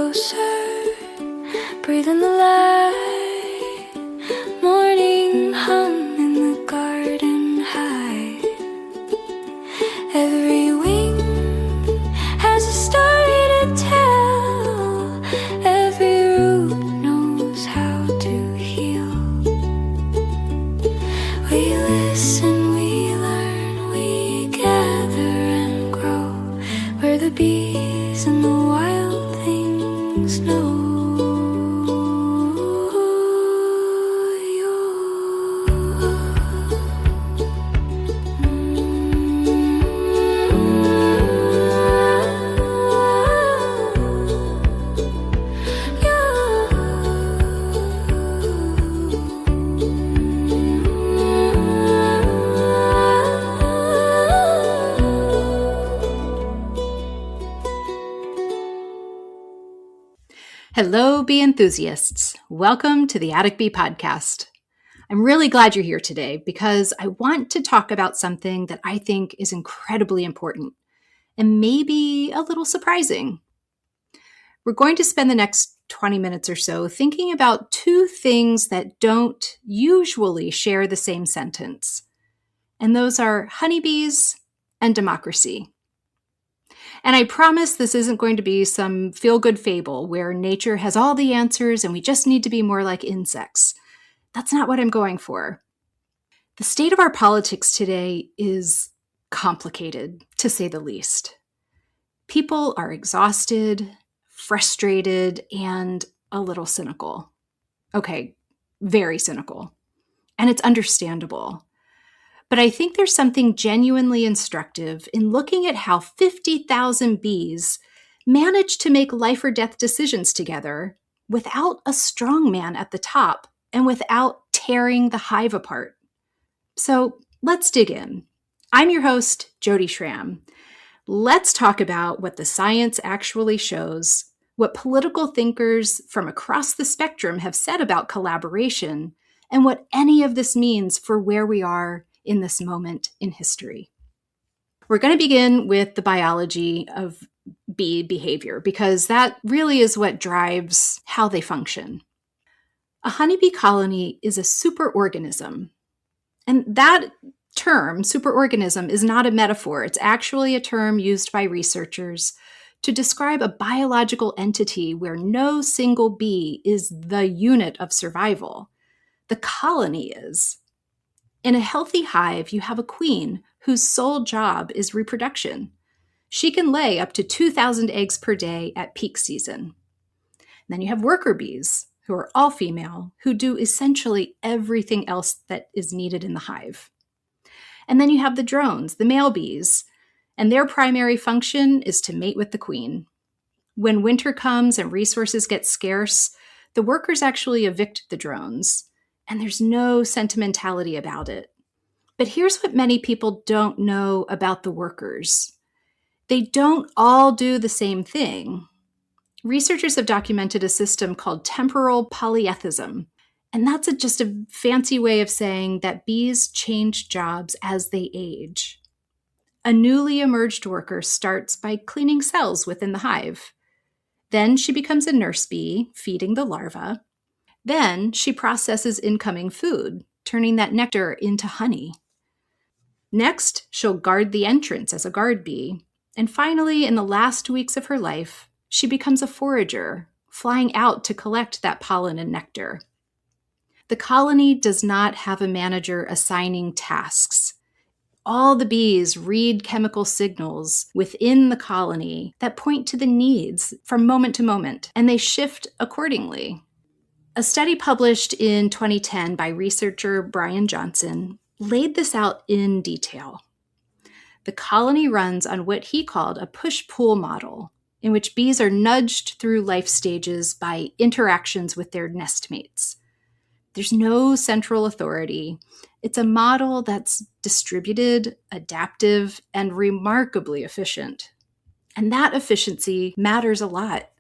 closer, breathe in the light. Morning hum in the garden high. Every wing has a story to tell. Every root knows how to heal. We listen, we learn, we gather and grow. We're the bees and the wild things know. Hello, bee enthusiasts. Welcome to the Attic Bee Podcast. I'm really glad you're here today because I want to talk about something that I think is incredibly important and maybe a little surprising. We're going to spend the next 20 minutes or so thinking about two things that don't usually share the same sentence, and those are honeybees and democracy. And I promise this isn't going to be some feel-good fable where nature has all the answers and we just need to be more like insects. That's not what I'm going for. The state of our politics today is complicated, to say the least. People are exhausted, frustrated, and a little cynical. Okay, very cynical. And it's understandable. But I think there's something genuinely instructive in looking at how 50,000 bees manage to make life or death decisions together without a strong man at the top and without tearing the hive apart. So let's dig in. I'm your host, Jody Schramm. Let's talk about what the science actually shows, what political thinkers from across the spectrum have said about collaboration, and what any of this means for where we are in this moment in history. We're going to begin with the biology of bee behavior because that really is what drives how they function. A honeybee colony is a superorganism. And that term, superorganism, is not a metaphor. It's actually a term used by researchers to describe a biological entity where no single bee is the unit of survival. The colony is. In a healthy hive, you have a queen whose sole job is reproduction. She can lay up to 2,000 eggs per day at peak season. Then you have worker bees, who are all female, who do essentially everything else that is needed in the hive. And then you have the drones, the male bees, and their primary function is to mate with the queen. When winter comes and resources get scarce, the workers actually evict the drones. And there's no sentimentality about it. But here's what many people don't know about the workers. They don't all do the same thing. Researchers have documented a system called temporal polyethism, and that's just a fancy way of saying that bees change jobs as they age. A newly emerged worker starts by cleaning cells within the hive. Then she becomes a nurse bee, feeding the larva. Then she processes incoming food, turning that nectar into honey. Next, she'll guard the entrance as a guard bee. And finally, in the last weeks of her life, she becomes a forager, flying out to collect that pollen and nectar. The colony does not have a manager assigning tasks. All the bees read chemical signals within the colony that point to the needs from moment to moment, and they shift accordingly. A study published in 2010 by researcher Brian Johnson laid this out in detail. The colony runs on what he called a push-pull model, in which bees are nudged through life stages by interactions with their nest mates. There's no central authority. It's a model that's distributed, adaptive, and remarkably efficient. And that efficiency matters a lot.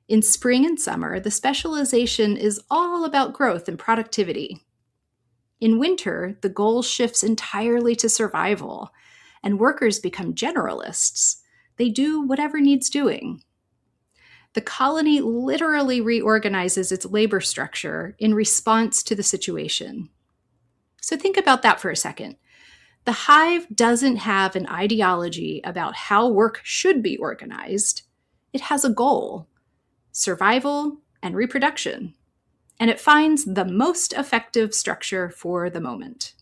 In spring and summer, the specialization is all about growth and productivity. In winter, the goal shifts entirely to survival, and workers become generalists. They do whatever needs doing. The colony literally reorganizes its labor structure in response to the situation. So think about that for a second. The hive doesn't have an ideology about how work should be organized. It has a goal: survival and reproduction. And it finds the most effective structure for the moment.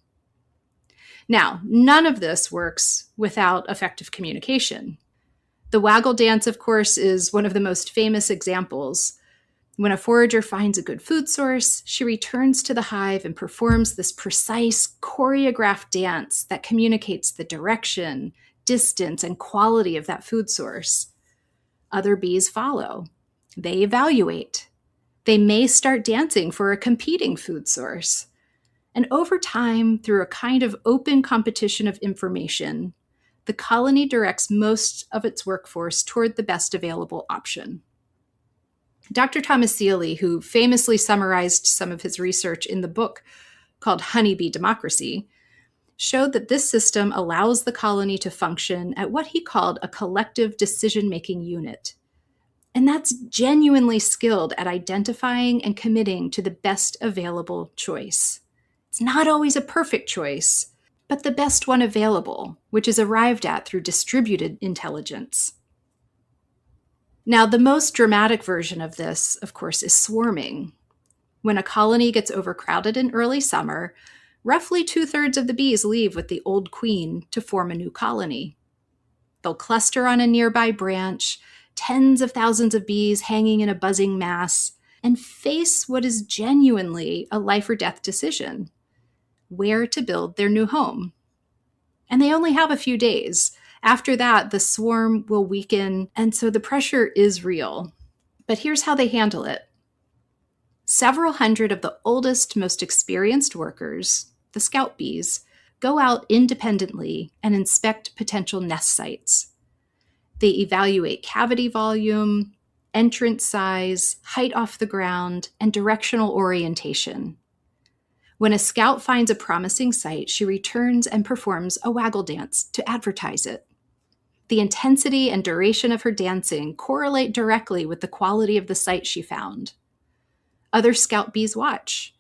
Now, none of this works without effective communication. The waggle dance, of course, is one of the most famous examples. When a forager finds a good food source, she returns to the hive and performs this precise, choreographed dance that communicates the direction, distance, and quality of that food source. Other bees follow. They evaluate. They may start dancing for a competing food source. And over time, through a kind of open competition of information, the colony directs most of its workforce toward the best available option. Dr. Thomas Seeley, who famously summarized some of his research in the book called Honeybee Democracy, showed that this system allows the colony to function at what he called a collective decision-making unit. And that's genuinely skilled at identifying and committing to the best available choice. It's not always a perfect choice, but the best one available, which is arrived at through distributed intelligence. Now, the most dramatic version of this, of course, is swarming. When a colony gets overcrowded in early summer, roughly 2/3 of the bees leave with the old queen to form a new colony. They'll cluster on a nearby branch, tens of thousands of bees hanging in a buzzing mass, and face what is genuinely a life or death decision: where to build their new home. And they only have a few days. After that, the swarm will weaken, and so the pressure is real. But here's how they handle it. Several hundred of the oldest, most experienced workers, the scout bees, go out independently and inspect potential nest sites. They evaluate cavity volume, entrance size, height off the ground, and directional orientation. When a scout finds a promising site, she returns and performs a waggle dance to advertise it. The intensity and duration of her dancing correlate directly with the quality of the site she found. Other scout bees watch.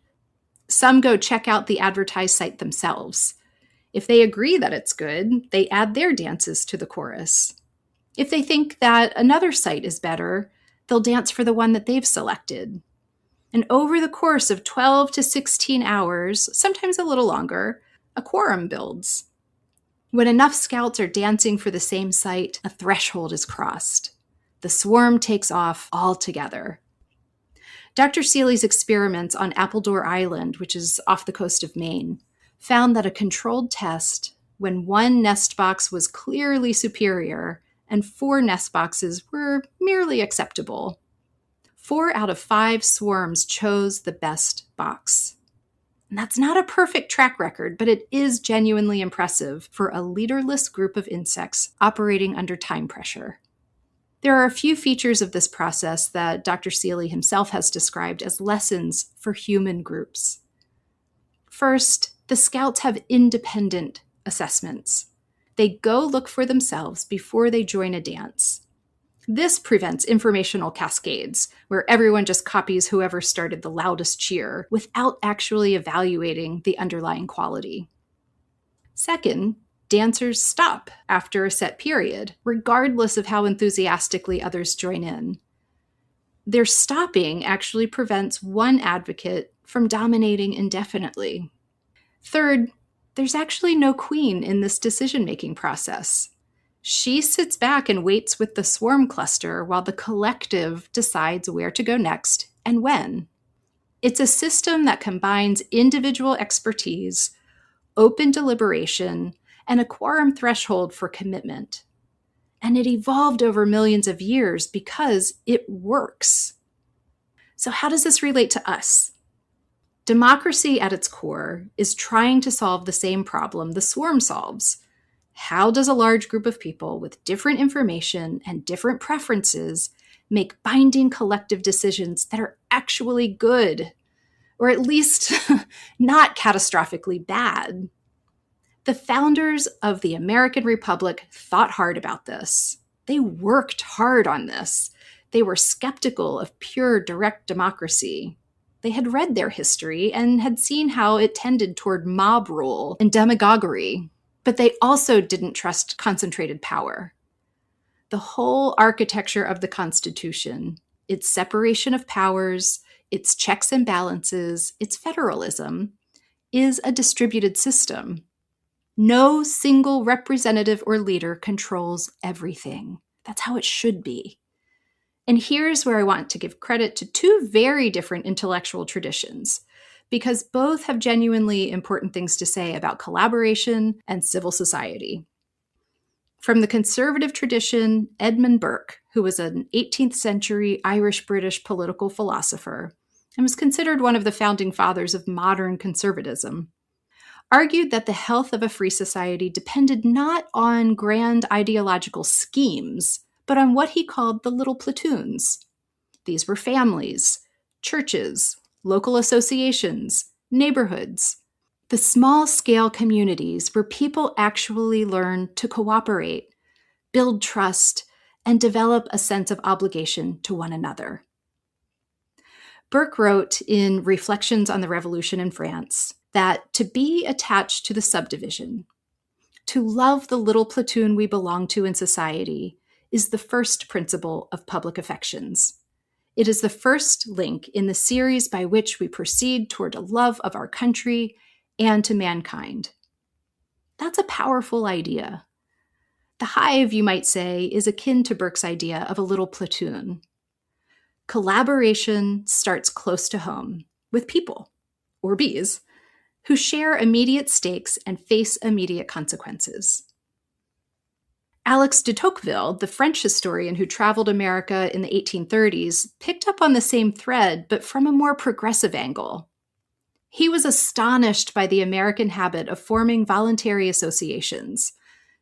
Some go check out the advertised site themselves. If they agree that it's good, they add their dances to the chorus. If they think that another site is better, they'll dance for the one that they've selected. And over the course of 12 to 16 hours, sometimes a little longer, a quorum builds. When enough scouts are dancing for the same site, a threshold is crossed. The swarm takes off altogether. Dr. Seeley's experiments on Appledore Island, which is off the coast of Maine, found that a controlled test, when one nest box was clearly superior and 4 nest boxes were merely acceptable, 4 out of 5 swarms chose the best box. And that's not a perfect track record, but it is genuinely impressive for a leaderless group of insects operating under time pressure. There are a few features of this process that Dr. Seeley himself has described as lessons for human groups. First, the scouts have independent assessments. They go look for themselves before they join a dance. This prevents informational cascades, where everyone just copies whoever started the loudest cheer without actually evaluating the underlying quality. Second, dancers stop after a set period, regardless of how enthusiastically others join in. Their stopping actually prevents one advocate from dominating indefinitely. Third, there's actually no queen in this decision-making process. She sits back and waits with the swarm cluster while the collective decides where to go next and when. It's a system that combines individual expertise, open deliberation, and a quorum threshold for commitment. And it evolved over millions of years because it works. So how does this relate to us? Democracy at its core is trying to solve the same problem the swarm solves. How does a large group of people with different information and different preferences make binding collective decisions that are actually good, or at least not catastrophically bad? The founders of the American Republic thought hard about this. They worked hard on this. They were skeptical of pure direct democracy. They had read their history and had seen how it tended toward mob rule and demagoguery, but they also didn't trust concentrated power. The whole architecture of the Constitution, its separation of powers, its checks and balances, its federalism, is a distributed system. No single representative or leader controls everything. That's how it should be. And here's where I want to give credit to two very different intellectual traditions, because both have genuinely important things to say about collaboration and civil society. From the conservative tradition, Edmund Burke, who was an 18th century Irish-British political philosopher and was considered one of the founding fathers of modern conservatism, argued that the health of a free society depended not on grand ideological schemes, but on what he called the little platoons. These were families, churches, local associations, neighborhoods, the small-scale communities where people actually learn to cooperate, build trust, and develop a sense of obligation to one another. Burke wrote in Reflections on the Revolution in France that to be attached to the subdivision, to love the little platoon we belong to in society, is the first principle of public affections. It is the first link in the series by which we proceed toward a love of our country and to mankind. That's a powerful idea. The hive, you might say, is akin to Burke's idea of a little platoon. Collaboration starts close to home with people, or bees, who share immediate stakes and face immediate consequences. Alexis de Tocqueville, the French historian who traveled America in the 1830s, picked up on the same thread, but from a more progressive angle. He was astonished by the American habit of forming voluntary associations,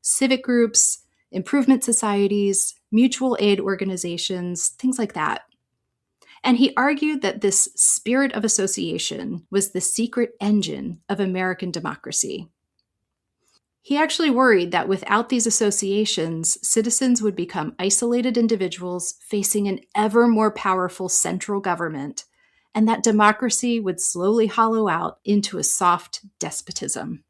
civic groups, improvement societies, mutual aid organizations, things like that. And he argued that this spirit of association was the secret engine of American democracy. He actually worried that without these associations, citizens would become isolated individuals facing an ever more powerful central government, and that democracy would slowly hollow out into a soft despotism.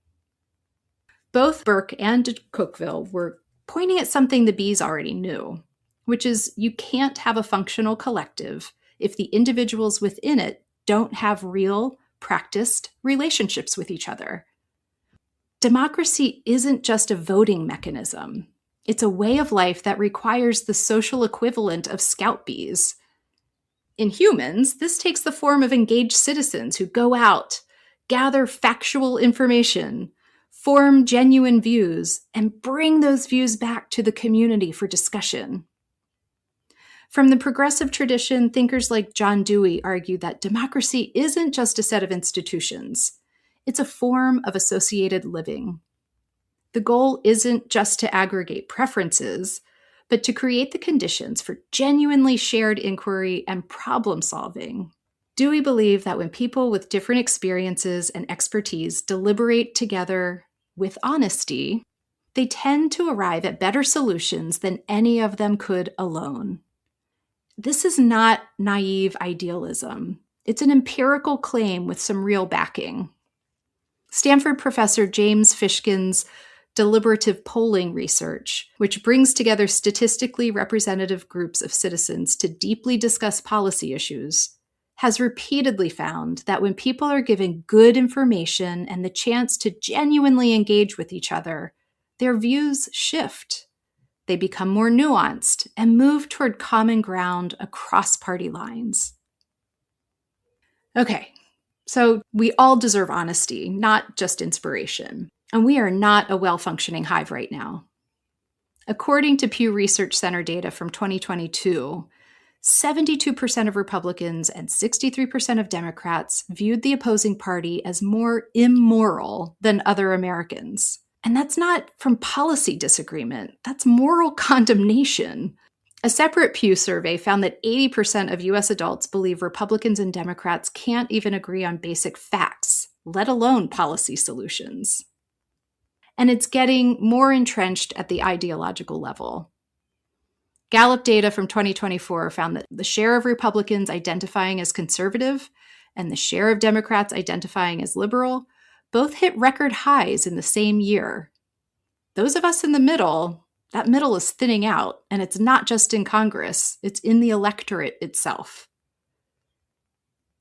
Both Burke and de Tocqueville were pointing at something the bees already knew, which is you can't have a functional collective if the individuals within it don't have real, practiced relationships with each other. Democracy isn't just a voting mechanism. It's a way of life that requires the social equivalent of scout bees. In humans, this takes the form of engaged citizens who go out, gather factual information, form genuine views, and bring those views back to the community for discussion. From the progressive tradition, thinkers like John Dewey argue that democracy isn't just a set of institutions. It's a form of associated living. The goal isn't just to aggregate preferences, but to create the conditions for genuinely shared inquiry and problem solving. Dewey believed that when people with different experiences and expertise deliberate together with honesty, they tend to arrive at better solutions than any of them could alone. This is not naive idealism. It's an empirical claim with some real backing. Stanford professor James Fishkin's deliberative polling research, which brings together statistically representative groups of citizens to deeply discuss policy issues, has repeatedly found that when people are given good information and the chance to genuinely engage with each other, their views shift. They become more nuanced and move toward common ground across party lines. Okay. So we all deserve honesty, not just inspiration. And we are not a well-functioning hive right now. According to Pew Research Center data from 2022, 72% of Republicans and 63% of Democrats viewed the opposing party as more immoral than other Americans. And that's not from policy disagreement, that's moral condemnation. A separate Pew survey found that 80% of US adults believe Republicans and Democrats can't even agree on basic facts, let alone policy solutions. And it's getting more entrenched at the ideological level. Gallup data from 2024 found that the share of Republicans identifying as conservative and the share of Democrats identifying as liberal both hit record highs in the same year. Those of us in the middle, that middle is thinning out, and it's not just in Congress, it's in the electorate itself.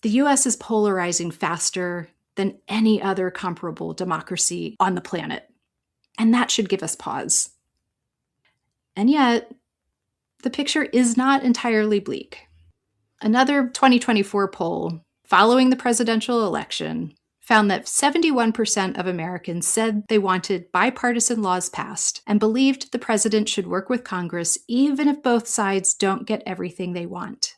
The US is polarizing faster than any other comparable democracy on the planet, and that should give us pause. And yet, the picture is not entirely bleak. Another 2024 poll following the presidential election found that 71% of Americans said they wanted bipartisan laws passed and believed the president should work with Congress even if both sides don't get everything they want.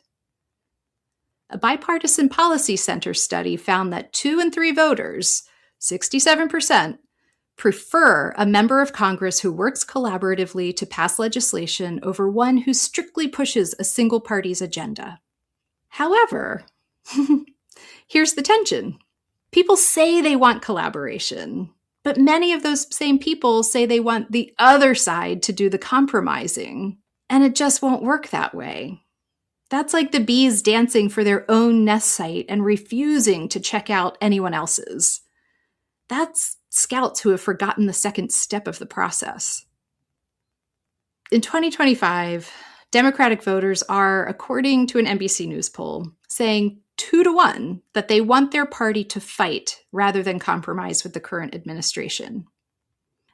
A Bipartisan Policy Center study found that 2 in 3 voters, 67%, prefer a member of Congress who works collaboratively to pass legislation over one who strictly pushes a single party's agenda. However, here's the tension. People say they want collaboration, but many of those same people say they want the other side to do the compromising, and it just won't work that way. That's like the bees dancing for their own nest site and refusing to check out anyone else's. That's scouts who have forgotten the second step of the process. In 2025, Democratic voters are, according to an NBC News poll, saying 2-1 that they want their party to fight rather than compromise with the current administration.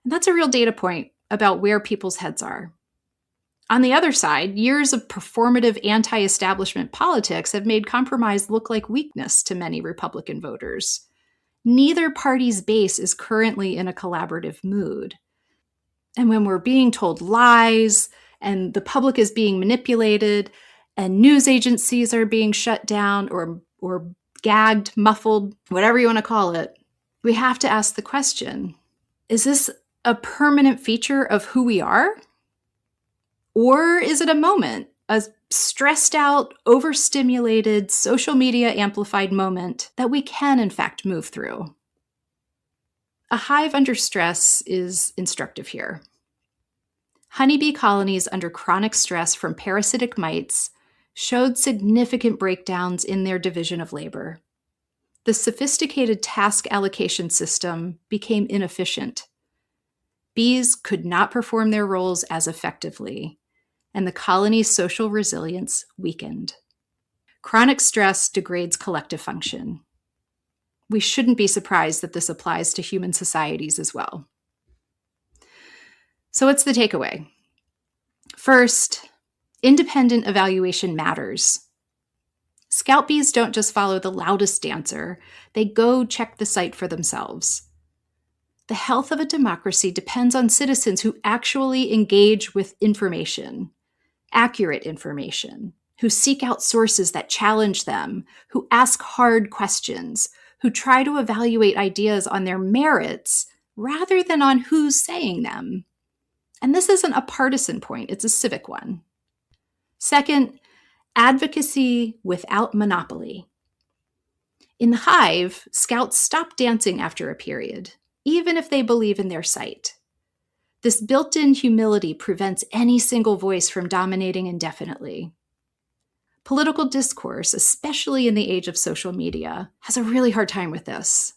And that's a real data point about where people's heads are. On the other side, years of performative anti-establishment politics have made compromise look like weakness to many Republican voters. Neither party's base is currently in a collaborative mood. And when we're being told lies, and the public is being manipulated, and news agencies are being shut down or gagged, muffled, whatever you want to call it, we have to ask the question, is this a permanent feature of who we are? Or is it a moment, a stressed out, overstimulated, social media amplified moment that we can in fact move through? A hive under stress is instructive here. Honeybee colonies under chronic stress from parasitic mites showed significant breakdowns in their division of labor. The sophisticated task allocation system became inefficient. Bees could not perform their roles as effectively, and the colony's social resilience weakened. Chronic stress degrades collective function. We shouldn't be surprised that this applies to human societies as well. So what's the takeaway? First, independent evaluation matters. Scout bees don't just follow the loudest dancer, they go check the site for themselves. The health of a democracy depends on citizens who actually engage with information, accurate information, who seek out sources that challenge them, who ask hard questions, who try to evaluate ideas on their merits rather than on who's saying them. And this isn't a partisan point, it's a civic one. Second, advocacy without monopoly. In the hive, scouts stop dancing after a period, even if they believe in their site. This built-in humility prevents any single voice from dominating indefinitely. Political discourse, especially in the age of social media, has a really hard time with this.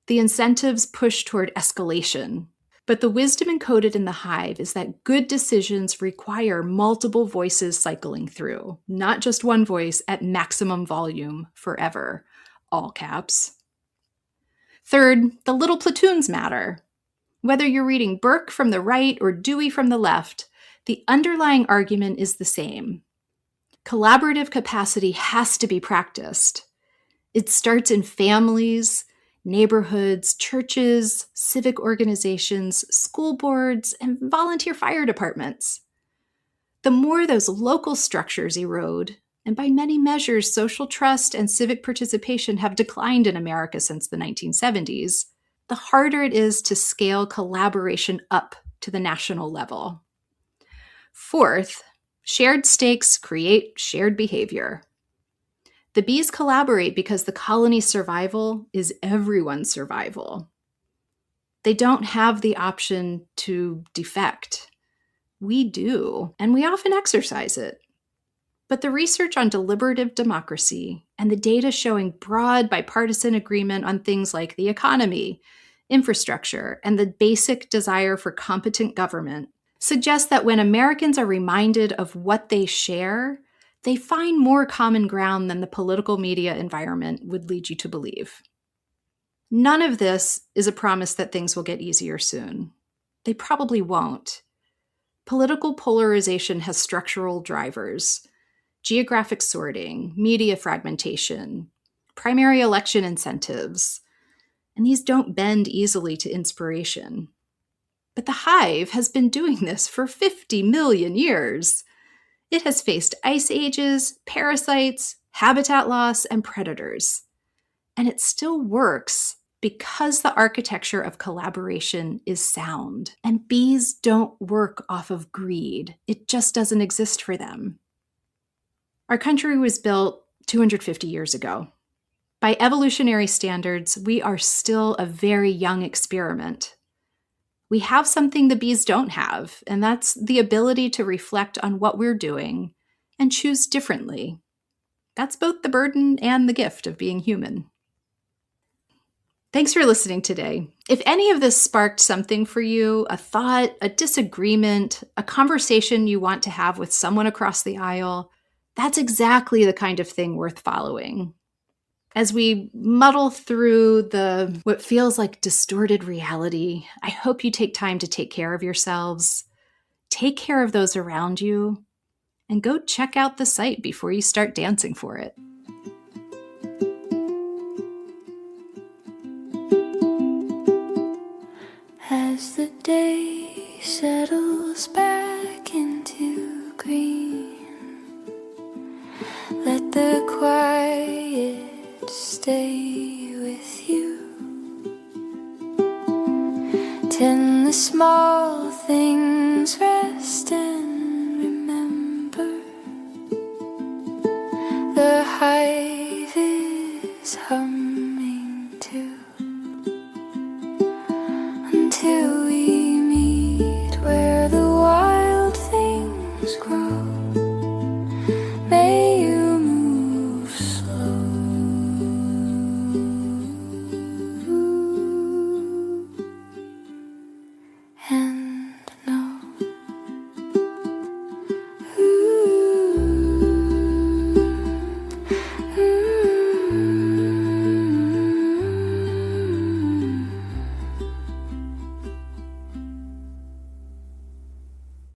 The incentives push toward escalation, but the wisdom encoded in the hive is that good decisions require multiple voices cycling through, not just one voice at maximum volume forever, all caps. Third, the little platoons matter. Whether you're reading Burke from the right or Dewey from the left, the underlying argument is the same. Collaborative capacity has to be practiced. It starts in families, neighborhoods, churches, civic organizations, school boards, and volunteer fire departments. The more those local structures erode, and by many measures, social trust and civic participation have declined in America since the 1970s, the harder it is to scale collaboration up to the national level. Fourth, shared stakes create shared behavior. The bees collaborate because the colony's survival is everyone's survival. They don't have the option to defect. We do, and we often exercise it. But the research on deliberative democracy and the data showing broad bipartisan agreement on things like the economy, infrastructure, and the basic desire for competent government suggests that when Americans are reminded of what they share, they find more common ground than the political media environment would lead you to believe. None of this is a promise that things will get easier soon. They probably won't. Political polarization has structural drivers: geographic sorting, media fragmentation, primary election incentives, and these don't bend easily to inspiration. But the hive has been doing this for 50 million years. It has faced ice ages, parasites, habitat loss, and predators. And it still works because the architecture of collaboration is sound. And bees don't work off of greed. It just doesn't exist for them. Our country was built 250 years ago. By evolutionary standards, we are still a very young experiment. We have something the bees don't have, and that's the ability to reflect on what we're doing and choose differently. That's both the burden and the gift of being human. Thanks for listening today. If any of this sparked something for you, a thought, a disagreement, a conversation you want to have with someone across the aisle, that's exactly the kind of thing worth following. As we muddle through what feels like distorted reality, I hope you take time to take care of yourselves, take care of those around you, and go check out the site before you start dancing for it. As the day settles back into green, let the quiet stay with you. Tend the small things, rest and